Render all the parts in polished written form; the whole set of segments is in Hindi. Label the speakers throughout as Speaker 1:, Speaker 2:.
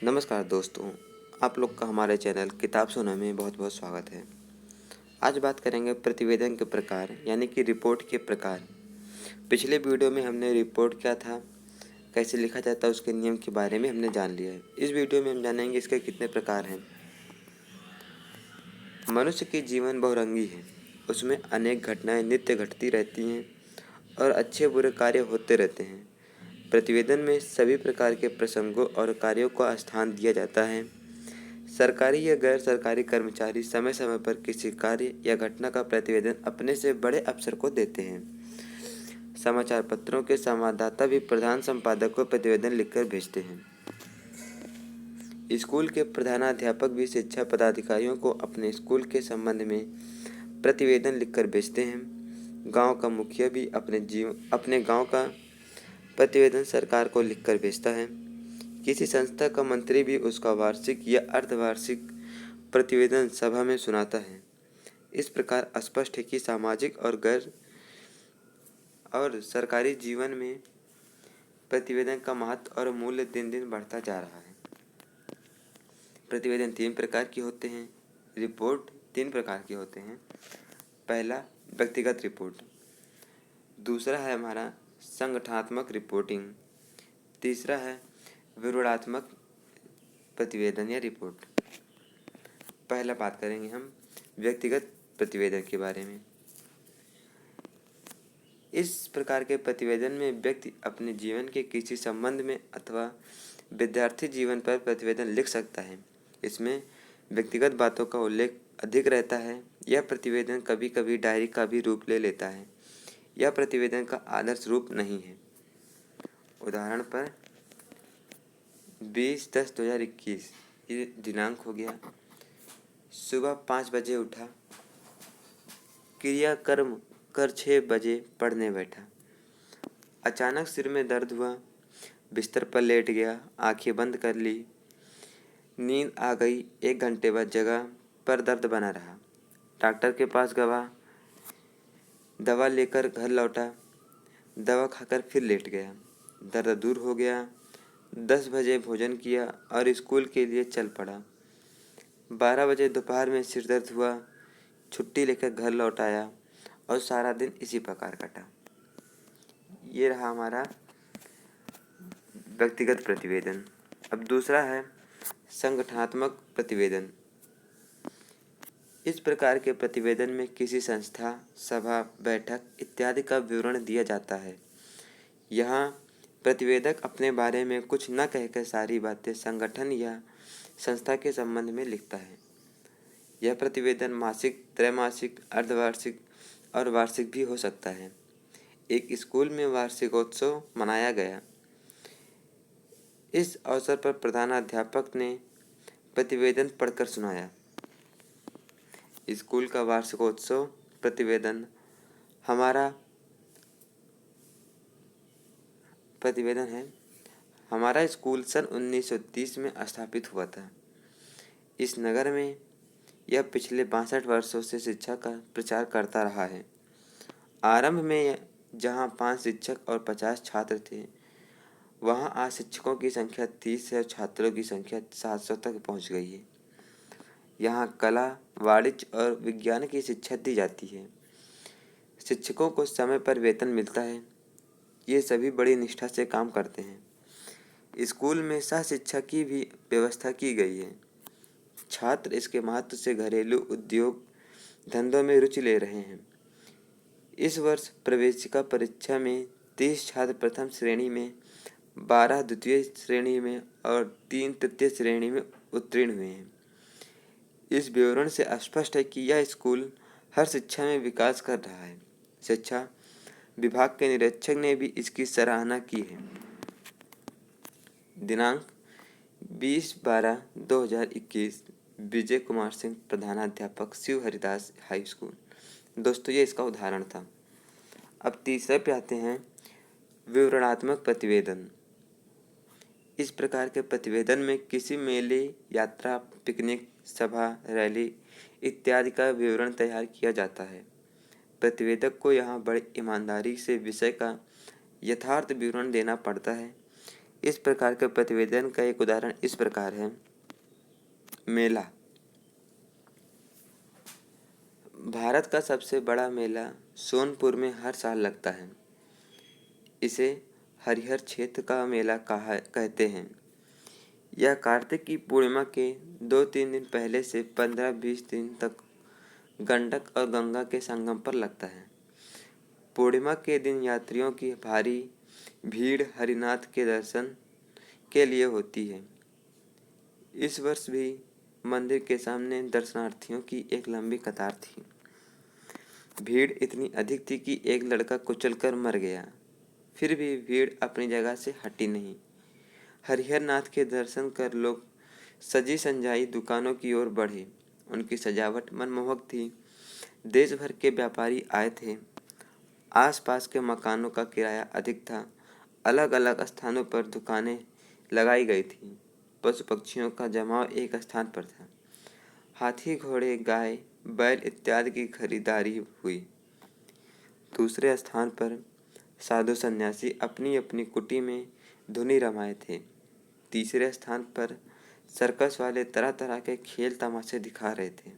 Speaker 1: नमस्कार दोस्तों, आप लोग का हमारे चैनल किताब सुनने में बहुत बहुत स्वागत है। आज बात करेंगे प्रतिवेदन के प्रकार यानी कि रिपोर्ट के प्रकार। पिछले वीडियो में हमने रिपोर्ट क्या था, कैसे लिखा जाता है, उसके नियम के बारे में हमने जान लिया है। इस वीडियो में हम जानेंगे इसके कितने प्रकार हैं। मनुष्य की जीवन बहुरंगी है, उसमें अनेक घटनाएं नित्य घटती रहती हैं और अच्छे बुरे कार्य होते रहते हैं। प्रतिवेदन में सभी प्रकार के प्रसंगों और कार्यों को स्थान दिया जाता है। सरकारी या गैर सरकारी कर्मचारी समय समय पर किसी कार्य या घटना का प्रतिवेदन अपने से बड़े अफसर को देते हैं। समाचार पत्रों के संवाददाता भी प्रधान संपादक को प्रतिवेदन लिखकर भेजते हैं। स्कूल के प्रधानाध्यापक भी शिक्षा पदाधिकारियों को अपने स्कूल के संबंध में प्रतिवेदन लिखकर भेजते हैं। गांव का मुखिया भी अपने गांव का प्रतिवेदन सरकार को लिखकर भेजता है। किसी संस्था का मंत्री भी उसका वार्षिक या अर्धवार्षिक प्रतिवेदन सभा में सुनाता है। इस प्रकार स्पष्ट है कि सामाजिक और गैर और सरकारी जीवन में प्रतिवेदन का महत्व और मूल्य दिन दिन बढ़ता जा रहा है। प्रतिवेदन तीन प्रकार के होते हैं। रिपोर्ट तीन प्रकार के होते हैं। पहला व्यक्तिगत रिपोर्ट, दूसरा है हमारा संगठनात्मक रिपोर्टिंग, तीसरा है विवरणात्मक प्रतिवेदन या रिपोर्ट। पहला बात करेंगे हम व्यक्तिगत प्रतिवेदन के बारे में। इस प्रकार के प्रतिवेदन में व्यक्ति अपने जीवन के किसी संबंध में अथवा विद्यार्थी जीवन पर प्रतिवेदन लिख सकता है। इसमें व्यक्तिगत बातों का उल्लेख अधिक रहता है। यह प्रतिवेदन कभी कभी डायरी का भी रूप ले लेता है। यह प्रतिवेदन का आदर्श रूप नहीं है। उदाहरण पर 20/10/2021 ये दिनांक हो गया। सुबह 5 बजे उठा, क्रियाकर्म कर 6 बजे पढ़ने बैठा। अचानक सिर में दर्द हुआ, बिस्तर पर लेट गया, आंखें बंद कर ली। नींद आ गई, 1 घंटे बाद जगा पर दर्द बना रहा। डॉक्टर के पास गया, दवा लेकर घर लौटा, दवा खाकर फिर लेट गया, दर्द दूर हो गया। 10 बजे भोजन किया और स्कूल के लिए चल पड़ा। 12 बजे दोपहर में सिर दर्द हुआ, छुट्टी लेकर घर लौट आया और सारा दिन इसी प्रकार कटा। ये रहा हमारा व्यक्तिगत प्रतिवेदन। अब दूसरा है संगठनात्मक प्रतिवेदन। इस प्रकार के प्रतिवेदन में किसी संस्था, सभा, बैठक इत्यादि का विवरण दिया जाता है। यहाँ प्रतिवेदक अपने बारे में कुछ न कहकर सारी बातें संगठन या संस्था के संबंध में लिखता है। यह प्रतिवेदन मासिक, त्रैमासिक, अर्धवार्षिक और वार्षिक भी हो सकता है। एक स्कूल में वार्षिकोत्सव मनाया गया। इस अवसर पर प्रधानाध्यापक ने प्रतिवेदन पढ़कर सुनाया। स्कूल का वार्षिकोत्सव प्रतिवेदन है। हमारा स्कूल सन 1930 में स्थापित हुआ था। इस नगर में यह पिछले 62 वर्षों से शिक्षा का प्रचार करता रहा है। आरंभ में जहाँ 5 शिक्षक और 50 छात्र थे, वहाँ आज शिक्षकों की संख्या 30 है और छात्रों की संख्या 700 तक पहुँच गई है। यहाँ कला, वाणिज्य और विज्ञान की शिक्षा दी जाती है। शिक्षकों को समय पर वेतन मिलता है। ये सभी बड़ी निष्ठा से काम करते हैं। स्कूल में सह शिक्षा की भी व्यवस्था की गई है। छात्र इसके महत्व से घरेलू उद्योग धंधों में रुचि ले रहे हैं। इस वर्ष प्रवेशिका परीक्षा में 30 छात्र प्रथम श्रेणी में, 12 द्वितीय श्रेणी में और 3 तृतीय श्रेणी में उत्तीर्ण हुए हैं। इस विवरण से स्पष्ट है कि यह स्कूल हर शिक्षा में विकास कर रहा है। शिक्षा विभाग के निरीक्षक ने भी इसकी सराहना की है। दिनांक 20/12/2021 विजय कुमार सिंह, प्रधानाध्यापक, शिव हरिदास हाई स्कूल। दोस्तों, ये इसका उदाहरण था। अब तीसरे पे आते हैं विवरणात्मक प्रतिवेदन। इस प्रकार के प्रतिवेदन में किसी मेले, यात्रा, पिकनिक, सभा, रैली इत्यादि का विवरण तैयार किया जाता है। प्रतिवेदक को यहाँ बड़ी ईमानदारी से विषय का यथार्थ विवरण देना पड़ता है। इस प्रकार के प्रतिवेदन का एक उदाहरण इस प्रकार है। मेला। भारत का सबसे बड़ा मेला सोनपुर में हर साल लगता है। इसे हरिहर क्षेत्र का मेला कहते हैं। यह कार्तिक की पूर्णिमा के 2-3 दिन पहले से 15-20 दिन तक गंडक और गंगा के संगम पर लगता है। पूर्णिमा के दिन यात्रियों की भारी भीड़ हरिनाथ के दर्शन के लिए होती है। इस वर्ष भी मंदिर के सामने दर्शनार्थियों की एक लंबी कतार थी। भीड़ इतनी अधिक थी कि एक लड़का कुचलकर मर गया। फिर भी भीड़ अपनी जगह से हटी नहीं। हरिहर नाथ के दर्शन कर लोग सजी संजाई दुकानों की ओर बढ़े। उनकी सजावट मनमोहक थी। देश भर के व्यापारी आए थे। आसपास के मकानों का किराया अधिक था। अलग अलग स्थानों पर दुकानें लगाई गई थीं। पशु पक्षियों का जमाव एक स्थान पर था। हाथी घोड़े गाय बैल इत्यादि की खरीदारी हुई। दूसरे स्थान पर साधु सन्यासी अपनी अपनी कुटी में धुनी रमाए थे। तीसरे स्थान पर सर्कस वाले तरह तरह के खेल तमाशे दिखा रहे थे।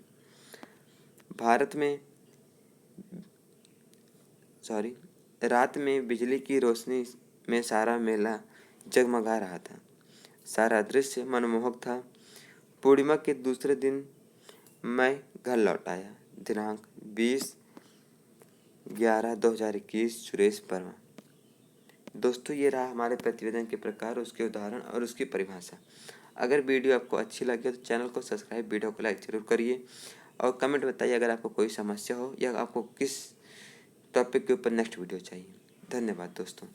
Speaker 1: रात में बिजली की रोशनी में सारा मेला जगमगा रहा था। सारा दृश्य मनमोहक था। पूर्णिमा के दूसरे दिन मैं घर लौट आया। दिनांक 20/11/2021। सुरेश वर्मा। दोस्तों, ये रहा हमारे प्रतिवेदन के प्रकार, उसके उदाहरण और उसकी परिभाषा। अगर वीडियो आपको अच्छी लगे तो चैनल को सब्सक्राइब, वीडियो को लाइक जरूर करिए और कमेंट बताइए अगर आपको कोई समस्या हो या आपको किस टॉपिक के ऊपर नेक्स्ट वीडियो चाहिए। धन्यवाद दोस्तों।